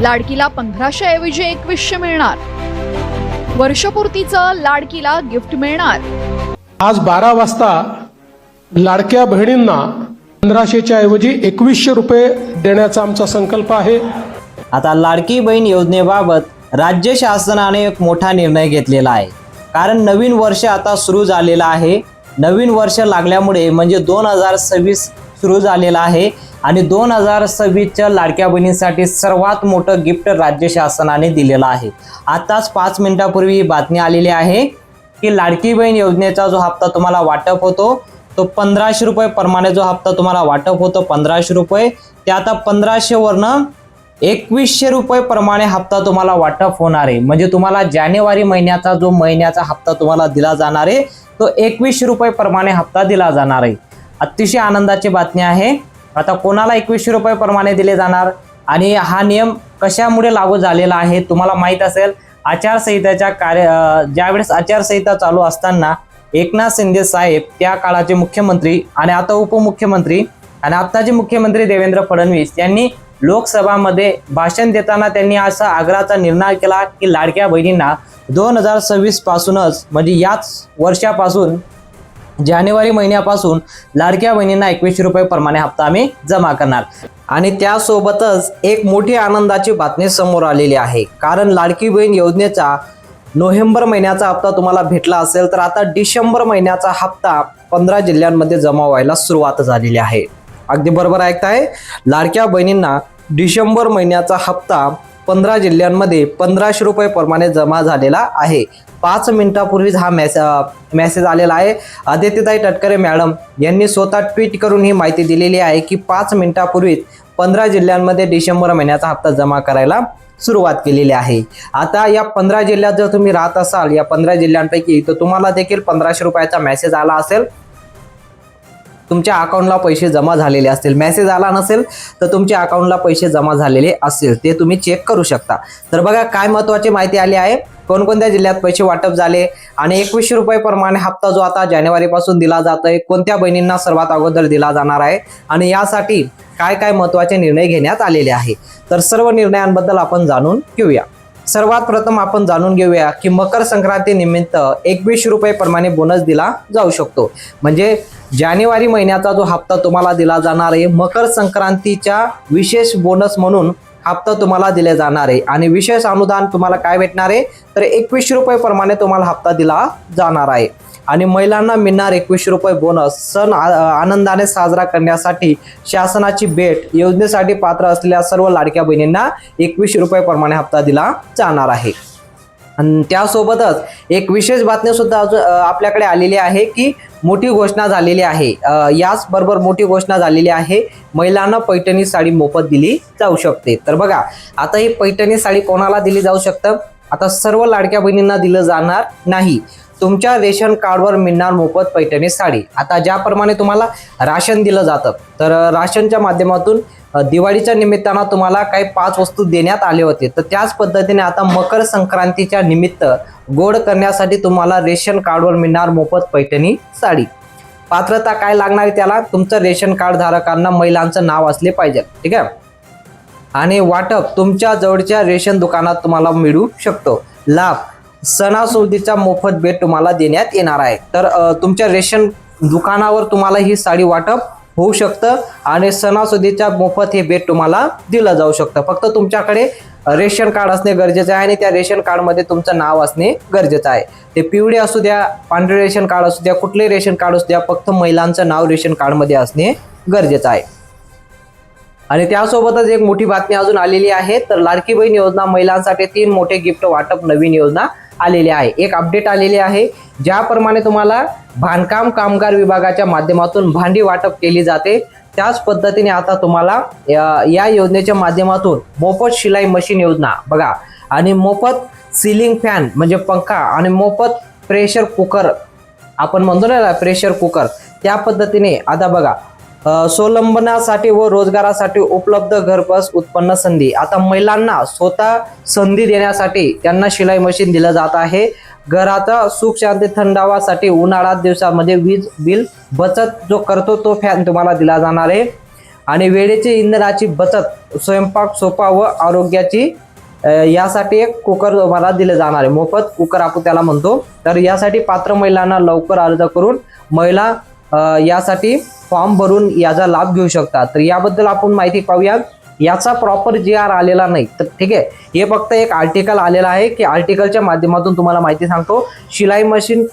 लाडकीला 1500 ऐवजी 2100 मिळणार। वर्षपूर्तीचं लाडकीला गिफ्ट मिळणार। आज 12 वाजता लाडक्या बहिणींना 1500च्या ऐवजी 2100 रुपये देण्याचा आमचा संकल्प आहे। आता लाडकी बहीण योजनेबाबत राज्य शासनाने एक मोठा निर्णय घेतलेला आहे, कारण नवीन वर्ष आता सुरू झालेलं आहे। नवीन वर्ष लागल्यामुळे म्हणजे 2026 सुरू झालेलं आहे आणि 2026च्या लाडक्या बहिणींसाठी सर्वात मोठं गिफ्ट राज्य शासनाने दिलेलं आहे। आताच 5 मिनिटापूर्वी बातमी आलेली आहे की लाडकी बहीण योजनेचा जो हप्ता तुम्हाला वाटप होतो तो 1500 रुपये प्रमाणे जो हप्ता तुम्हाला वाटप होतो 1500 रुपये, ते आता 1500 वरनं 2100 रुपये प्रमाणे हप्ता तुम्हाला वाटप होणार आहे। म्हणजे तुम्हाला जानेवारी महिन्याचा जो महिन्याचा हप्ता तुम्हाला दिला जाणार आहे तो 2100 रुपये प्रमाणे हप्ता दिला जाणार आहे। अतिशय आनंदाची बातमी आहे। आता कोणाला 2100 रुपये प्रमाणे दिले जाणार आणि हा नियम कशामुळे लागू झालेला आहे तुम्हाला माहित असेल। आचारसंहितेच्या ज्यावेळेस आचारसंहिता चालू असताना एकनाथ शिंदे साहेब त्या काळाचे मुख्यमंत्री आणि आता उपमुख्यमंत्री आणि आताचे मुख्यमंत्री देवेंद्र फडणवीस यांनी लोकसभामध्ये भाषण देताना त्यांनी असा आग्रहाचा निर्णय केला की लाडक्या बहिणींना 2026 पासूनच म्हणजे याच वर्षापासून जानेवारी महिन्यापासून लाडक्या बहिणींना 2100 रुपये प्रमाणे हप्ता आम्ही जमा करणार। आणि त्यासोबतच एक मोठी आनंदाची बातमी समोर आलेली आहे, कारण लाडकी बहीण योजनेचा नोव्हेंबर महिन्याचा हप्ता तुम्हाला भेटला असेल तर आता डिसेंबर महिन्याचा हप्ता 15 जिल्ह्यांमध्ये जमा व्हायला सुरुवात झालेली आहे। अगदी बरोबर ऐकताय, लाडक्या बहिणींना डिसेंबर महिन्याचा हप्ता 15 जिल्ह्यांमध्ये 1500 रुपये प्रमाणे जमा झालेला आहे। 5 मिनिटापूर्वीच हा मेसेज आलेला आहे। आदित्यताई तटकरे मॅडम यांनी स्वतः ट्विट करून ही माहिती दिलेली आहे की 5 मिनिटापूर्वीच 15 जिल्ह्यांमध्ये डिसेंबर महिन्याचा हप्ता जमा करायला सुरुवात केलेली आहे। आता या 15 जिल्ह्यात जर तुम्ही राहत असाल या 15 जिल्ह्यांपैकी तर तुम्हाला देखील 1500 रुपयाचा मेसेज आला असेल, तुमच्या अकाउंटला पैसे जमा झालेले असतील। मेसेज आला नसेल तर तुमच्या अकाउंटला पैसे जमा झालेले असतील, ते तुम्ही चेक करू शकता। तर बघा काय महत्त्वाची माहिती आली आहे, कोणकोणत्या जिल्ह्यात पैसे वाटप झाले आणि 2100 रुपये प्रमाणे हप्ता जो आता जानेवारीपासून दिला जातोय कोणत्या बहिणींना सर्वात अगोदर दिला जाणार आहे आणि यासाठी काय काय महत्त्वाचे निर्णय घेण्यात आलेले आहे। तर सर्व निर्णयांबद्दल आपण जाणून घेऊया। सर्वात प्रथम आपण जाणून घेऊया की मकर संक्रांती निमित्त 2100 रुपये प्रमाणे बोनस दिला जाऊ शकतो। म्हणजे जानेवारी महिन्याचा जो हप्ता तुम्हाला दिला जाणार आहे मकर संक्रांतीच्या विशेष बोनस म्हणून हप्ता तुम्हाला दिले जाणार आहे आणि विशेष अनुदान तुम्हाला काय भेटणार आहे तर 2100 रुपये प्रमाणे तुम्हाला हप्ता दिला जाणार आहे। आणि महिलांना मिळणार 2100 रुपये बोनस सण आनंदाने साजरा करण्यासाठी शासनाची भेट योजनेसाठी पात्र असलेल्या सर्व लाडक्या बहिणींना 2100 रुपये प्रमाणे हप्ता दिला जाणार आहे। आणि त्यासोबतच एक विशेष बातमी सुद्धा आपल्याकडे आलेली आहे की मोठी घोषणा झालेली आहे। याच बरोबर मोठी घोषणा झालेली आहे, महिलांना पैठणी साडी मोफत दिली जाऊ शकते। तर बघा आता ही पैठणी साडी कोणाला दिली जाऊ शकतं, आता सर्व लाडक्या बहिणींना दिलं जाणार नाही। तुमच्या रेशन कार्डवर मिळणार मोफत पैठणी साडी। आता ज्याप्रमाणे तुम्हाला राशन दिलं जातं तर राशनच्या माध्यमातून दिवाळीच्या निमित्तानं तुम्हाला काही 5 वस्तू देण्यात आले होते, तर त्याच पद्धतीने आता मकर संक्रांतीच्या निमित्त गोड करण्यासाठी तुम्हाला रेशन कार्डवर मिळणार मोफत पैठणी साडी। पात्रता काय लागणार आहे त्याला, तुमचं रेशन कार्ड धारकांना महिलांचं नाव असले पाहिजे, ठीक आहे। आणि वाटप तुमच्या जवळच्या रेशन दुकानात तुम्हाला मिळू शकतो। लाभ सणासुदीचा मोफत भेट तुम्हाला देण्यात येणार आहे। तर तुमच्या रेशन दुकानावर तुम्हाला ही साडी वाटप होऊ शकतं आणि सणासुदीच्या मोफत हे भेट तुम्हाला दिलं जाऊ शकतं। फक्त तुमच्याकडे रेशन कार्ड असणे गरजेचं आहे आणि त्या रेशन कार्डमध्ये तुमचं नाव असणे गरजेचं आहे। ते पिवळे असू द्या, पांढरे रेशन कार्ड असू द्या, कुठले रेशन कार्ड असू द्या, फक्त महिलांचं नाव रेशन कार्डमध्ये असणे गरजेचं आहे। आणि त्यासोबतच एक मोठी बातमी अजून आलेली आहे, तर लाडकी बहीण योजना महिलांसाठी 3 मोठे गिफ्ट वाटप नवीन योजना आलेली आहे। एक अपडेट आलेली आहे ज्याप्रमाणे तुम्हाला बांधकाम कामगार विभागाच्या माध्यमातून भांडी वाटप केली जाते, त्याच पद्धतीने आता तुम्हाला या योजनेच्या माध्यमातून मोफत शिलाई मशीन योजना बघा आणि मोफत सीलिंग फॅन म्हणजे पंखा आणि मोफत प्रेशर कुकर, आपण म्हणतो ना प्रेशर कुकर, त्या पद्धतीने आता बघा स्वावलंबनासाठी व रोजगारासाठी उपलब्ध घरपोच उत्पन्न संधी। आता महिलांना स्वतः संधी देण्यासाठी त्यांना शिलाई मशीन दिलं जात आहे। घराचा सुख शांती थंडावासाठी उन्हाळ्यात दिवसामध्ये वीज बिल बचत जो करतो तो फॅन तुम्हाला दिला जाणार आहे। आणि वेळेची इंधनाची बचत, स्वयंपाक सोपा व आरोग्याची यासाठी एक कुकर तुम्हाला दिले जाणार आहे, मोफत कुकर आपण त्याला म्हणतो. तर यासाठी पात्र महिलांना लवकर अर्ज करून महिला यासाठी फॉर्म भरून याचा लाभ घेऊ शकतात. तर याबद्दल आपण माहिती पाहूया. याचा प्रॉपर GR आलेला नाही, तर ठीक आहे, हे फक्त एक आर्टिकल आलेला आहे की आर्टिकलच्या माध्यमातून तुम्हाला माहिती सांगतो. शिलाई मशीन,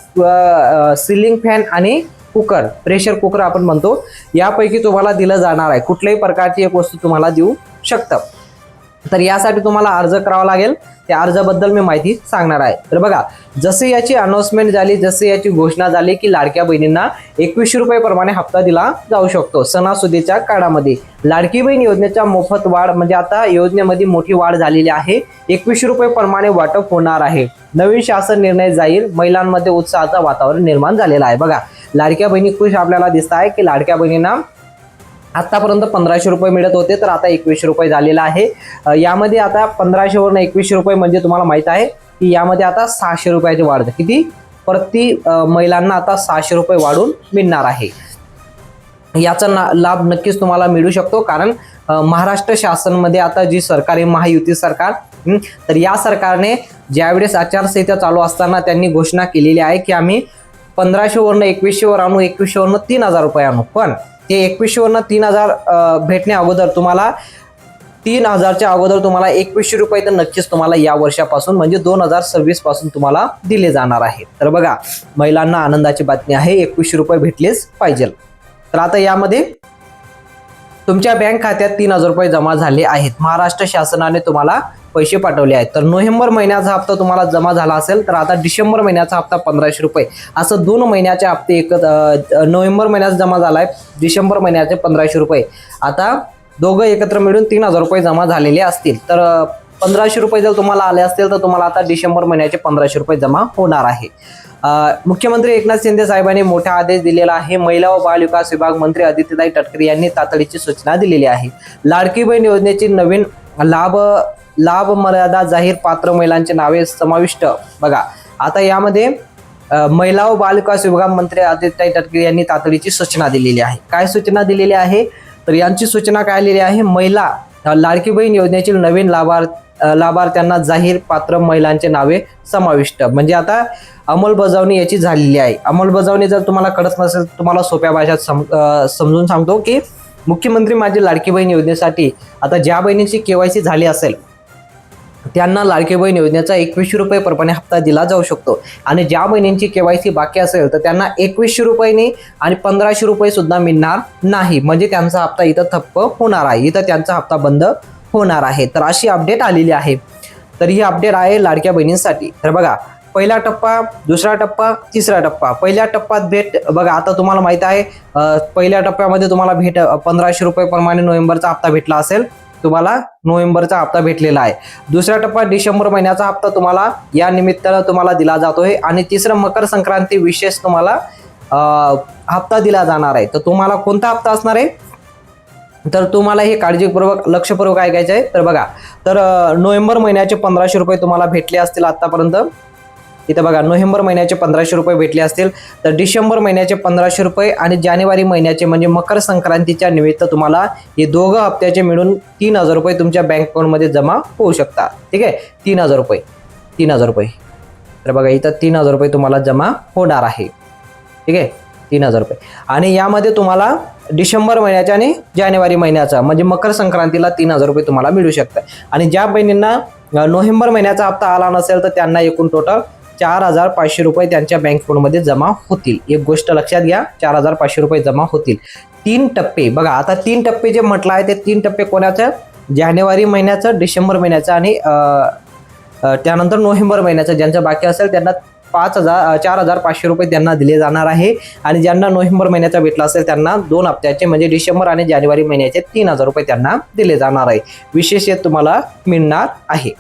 सिलिंग फॅन आणि कुकर, प्रेशर कुकर आपण म्हणतो, यापैकी तुम्हाला दिलं जाणार आहे. कुठल्याही प्रकारची एक वस्तू तुम्हाला देऊ शकतं. तर यासाठी तुम्हाला अर्ज करावा लागेल. त्या अर्जाबद्दल मी माहिती सांगणार आहे. तर बघा, जसे याची अनाउन्समेंट झाली, जसे याची घोषणा झाली की लाडक्या बहिणींना 2100 रुपये प्रमाणे हप्ता दिला जाऊ शकतो सणासुदीच्या काळामध्ये. लाडकी बहीण योजनेच्या मोफत वाढ म्हणजे आता योजनेमध्ये मोठी वाढ झालेली आहे. 2100 रुपये प्रमाणे वाटप होणार आहे. नवीन शासन निर्णय जाईल. महिलांमध्ये उत्साहाचं वातावरण निर्माण झालेलं आहे. बघा, लाडक्या बहिणी खुश आपल्याला दिसत आहे की लाडक्या बहिणींना आतापर्यंत 1500 रुपये मिळत होते, तर आता 2100 रुपये झालेला आहे. यामध्ये आता 1500 वरून 2100 रुपये म्हणजे तुम्हाला माहित आहे की यामध्ये आता 600 रुपयाची वाढ, किती प्रति महिलांना आता 600 रुपये वाढून मिळणार आहे. याचा लाभ नक्कीच तुम्हाला मिळू शकतो, कारण महाराष्ट्र शासनमध्ये आता जी सरकार आहे, महायुती सरकार, तर या सरकारने ज्यावेळेस आचारसंहिता चालू असताना त्यांनी घोषणा केलेली आहे की आम्ही 1500 वरून 2100 वर आणू, 2100 वरून 3000 रुपये आणू. पण ते 2100 वरून 3000 भेटण्या अगोदर तुम्हाला 3000च्या अगोदर तुम्हाला 2100 रुपये तर नक्कीच तुम्हाला या वर्षापासून म्हणजे 2026 पासून तुम्हाला दिले जाणार आहे. तर बघा, महिलांना आनंदाची बातमी आहे, 2100 रुपये भेटलेच पाहिजे. तर आता यामध्ये तुमच्या बँक खात्यात 3000 रुपये जमा झाले आहेत. महाराष्ट्र शासनाने तुम्हाला पैसे पाठवले आहेत. तर नोव्हेंबर महिन्याचा हप्ता तुम्हाला जमा झाला असेल, तर आता डिसेंबर महिन्याचा हप्ता 1500 रुपये, असं 2 महिन्याचे हप्ते नोव्हेंबर महिन्याचा जमा झालाय, डिसेंबर महिन्याचे 1500 रुपये, आता दोघं एकत्र मिळून 3000 रुपये जमा झालेले असतील. तर 1500 रुपये जर तुम्हाला आले असतील तर तुम्हाला आता डिसेंबर महिन्याचे 1500 रुपये जमा होणार आहे. मुख्यमंत्री एकनाथ शिंदे साहेबांनी मोठा आदेश दिलेला आहे. महिला व बाल विकास विभाग मंत्री आदित्यताई तटकरे यांनी तातडीची सूचना दिलेली आहे. लाडकी बहीण योजनेची नवीन लाभ मर्यादा जाहीर, पात्र महिलांचे नावे समाविष्ट. बघा, आता यामध्ये महिला व बाल विकास विभाग मंत्री आदित्यताई तटकरे यांनी तातडीची सूचना दिलेली आहे. काय सूचना दिलेली आहे, तर यांची सूचना काय आलेली आहे, महिला लाडकी बहीण योजनेची नवीन लाभार्थ्यांना जाहीर, पात्र महिलांचे नावे समाविष्ट. म्हणजे आता अंमलबजावणी याची झालेली आहे. अंमलबजावणी जर तुम्हाला कळत नसेल, तुम्हाला सोप्या भाषेत समजून सांगतो की मुख्यमंत्री माझी लाडकी बहीण योजनेसाठी आता ज्या बहिणीची KYC झाली असेल त्यांना लाडकी बहीण योजनेचा 2100 रुपये प्रमाणे हप्ता दिला जाऊ शकतो. आणि ज्या बहिणींची KYC बाकी असेल तर त्यांना 2100 रुपयांनी आणि 1500 रुपये सुद्धा मिळणार नाही. म्हणजे त्यांचा हप्ता इथं ठप्प होणार आहे, इथं त्यांचा हप्ता बंद होणार आहे. तर अशी अपडेट आलेली आहे. तर ही अपडेट आहे लाडक्या बहिणींसाठी. तर बघा, पहिला टप्पा, दुसरा टप्पा, तिसरा टप्पा. पहिल्या टप्प्यात भेट बघा, आता तुम्हाला माहित आहे पहिल्या टप्प्यामध्ये तुम्हाला भेट 1500 रुपये प्रमाणे नोव्हेंबरचा हप्ता भेटला असेल, तुम्हाला नोव्हेंबरचा हप्ता भेटलेला आहे. दुसरा टप्पा डिसेंबर महिन्याचा हप्ता तुम्हाला या निमित्तानं तुम्हाला दिला जातोय. आणि तिसरं मकर संक्रांती विशेष तुम्हाला हप्ता दिला जाणार आहे. तर तुम्हाला कोणता हप्ता असणार आहे, तर तुम्हाला हे काळजीपूर्वक लक्षपूर्वक ऐकायचं आहे. तर बघा, तर नोव्हेंबर महिन्याचे 1500 रुपये तुम्हाला भेटले असतील आतापर्यंत. इथं बघा, नोव्हेंबर महिन्याचे 1500 रुपये भेटले असतील, तर डिसेंबर महिन्याचे 1500 रुपये आणि जानेवारी महिन्याचे म्हणजे मकर संक्रांतीच्या निमित्त तुम्हाला हे दोघं हप्त्याचे मिळून 3000 रुपये तुमच्या बँक अकाउंटमध्ये जमा होऊ शकतात. ठीक आहे, 3000 रुपये. तर बघा, इथं 3000 रुपये तुम्हाला जमा होणार आहे. ठीक आहे, 3000 रुपये. आणि यामध्ये तुम्हाला डिसेंबर महिन्याचा आणि जानेवारी महिन्याचा म्हणजे मकर संक्रांतीला 3000 रुपये तुम्हाला मिळू शकतात. आणि ज्या बहिणींना नोव्हेंबर महिन्याचा हप्ता आला नसेल तर त्यांना एकूण टोटल 4500 रुपये त्यांच्या बँक अकाउंटमध्ये जमा होतील. एक गोष्ट लक्षात घ्या, 4500 रुपये जमा होतील. 3 टप्पे बघा, आता 3 टप्पे जे म्हटलं आहे ते 3 टप्पे कोणाचं, जानेवारी महिन्याचं, डिसेंबर महिन्याचं आणि त्यानंतर नोव्हेंबर महिन्याचं. ज्यांचं बाकी असेल त्यांना 4500 रुपये त्यांना दिले जाणार आहे. आणि ज्यांना नोव्हेंबर महिन्याचा भेटला असेल त्यांना 2 हप्त्याचे म्हणजे डिसेंबर आणि जानेवारी महिन्याचे 3000 रुपये त्यांना दिले जाणार आहे. विशेष तुम्हाला मिळणार आहे.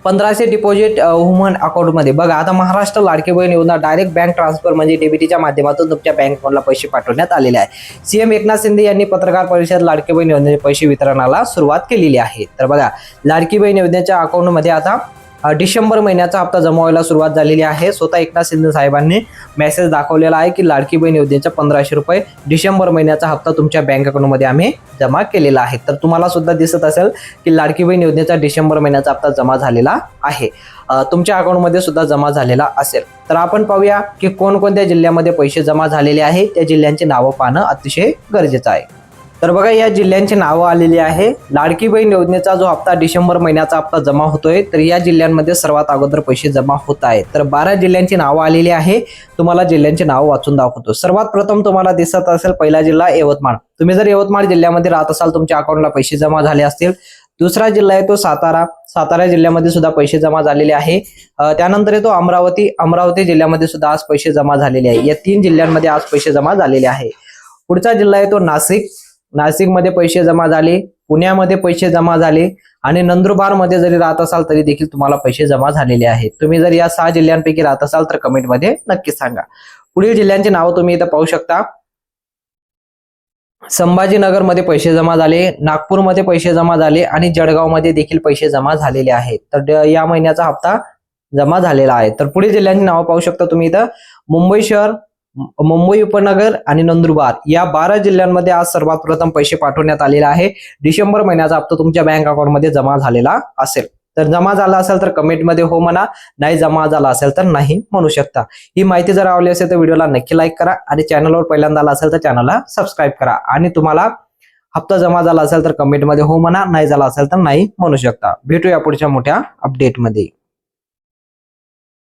1500 डिपॉझिट वुमन अकाउंटमध्ये. बघा, आता महाराष्ट्र लाडकी बहीण योजना डायरेक्ट बँक ट्रान्सफर म्हणजे डेबिटीच्या माध्यमातून तुमच्या बँक अकाउंटला पैसे पाठवण्यात आलेले आहे. CM एकनाथ शिंदे यांनी पत्रकार परिषदेत लाडकी बहीण योजनेचे पैसे वितरणाला सुरुवात केलेली आहे. तर बघा, लाडकी बहीण योजनेच्या अकाउंटमध्ये आता डिसेंबर महिन्याचा हप्ता जमा व्हायला सुरुवात झालेली आहे. स्वतः एकनाथ शिंदे साहेबांनी मेसेज दाखवलेला आहे की लाडकी बहीण योजनेचा 1500 रुपये डिसेंबर महिन्याचा हप्ता तुमच्या बँक अकाउंटमध्ये आम्ही जमा केलेला आहे. तर तुम्हाला सुद्धा दिसत असेल की लाडकी बहीण योजनेचा डिसेंबर महिन्याचा हप्ता जमा झालेला आहे. तुमच्या अकाउंटमध्ये सुद्धा जमा झालेला असेल. तर आपण पाहूया की कोणकोणत्या जिल्ह्यामध्ये पैसे जमा झालेले आहे. त्या जिल्ह्यांची नावं पाहणं अतिशय गरजेचं आहे. तर बघा, या जिल्ह्यांची नावं आलेली आहे. लाडकी बहीण योजनेचा जो हप्ता डिसेंबर महिन्याचा हप्ता जमा होतोय, तर या जिल्ह्यांमध्ये सर्वात अगोदर पैसे जमा होत आहेत. तर 12 जिल्ह्यांची नावं आलेली आहे. तुम्हाला जिल्ह्यांची नावं वाचून दाखवतो. सर्वात प्रथम तुम्हाला दिसत असेल पहिला जिल्हा यवतमाळ. तुम्ही जर यवतमाळ जिल्ह्यामध्ये राहत असाल, तुमच्या अकाउंटला पैसे जमा झाले असतील. दुसरा जिल्हा आहे तो सातारा. सातारा जिल्ह्यामध्ये सुद्धा पैसे जमा झालेले आहे. त्यानंतर येतो अमरावती. अमरावती जिल्ह्यामध्ये सुद्धा आज पैसे जमा झालेले आहे. या 3 जिल्ह्यांमध्ये आज पैसे जमा झालेले आहे. पुढचा जिल्हा आहे तो नाशिक. नाशिकमध्ये पैसे जमा झाले. पुण्यामध्ये पैसे जमा झाले आणि नंदुरबारमध्ये जरी राहत असाल तरी देखील तुम्हाला पैसे जमा झालेले आहेत. तुम्ही जर या 6 जिल्ह्यांपैकी राहत असाल तर कमेंटमध्ये नक्की सांगा. पुढील जिल्ह्यांची नावं तुम्ही इथं पाहू शकता. संभाजीनगरमध्ये पैसे जमा झाले, नागपूरमध्ये पैसे जमा झाले आणि जळगावमध्ये देखील पैसे जमा झालेले आहेत. तर या महिन्याचा हप्ता जमा झालेला आहे. तर पुढील जिल्ह्यांची नावं पाहू शकता तुम्ही इथं. मुंबई शहर, मुंबई उपनगर आणि नंदुरबार या 12 जिल्ह्यांमध्ये आज सर्वात प्रथम पैसे पाठवण्यात आलेले आहे. डिसेंबर महिन्याचा हप्ता तुमच्या बँक अकाउंटमध्ये जमा झालेला असेल. तर जमा झाला असेल तर कमेंटमध्ये हो म्हणा, नाही जमा झाला असेल तर नाही म्हणू शकता. ही माहिती जर आवडली असेल तर व्हिडिओला नक्की लाईक करा आणि चॅनलवर पहिल्यांदा आला असेल तर चॅनलला सबस्क्राईब करा. आणि तुम्हाला हप्ता जमा झाला असेल तर कमेंटमध्ये हो म्हणा, नाही झाला असेल तर नाही म्हणू शकता. भेटूया पुढच्या मोठ्या अपडेटमध्ये.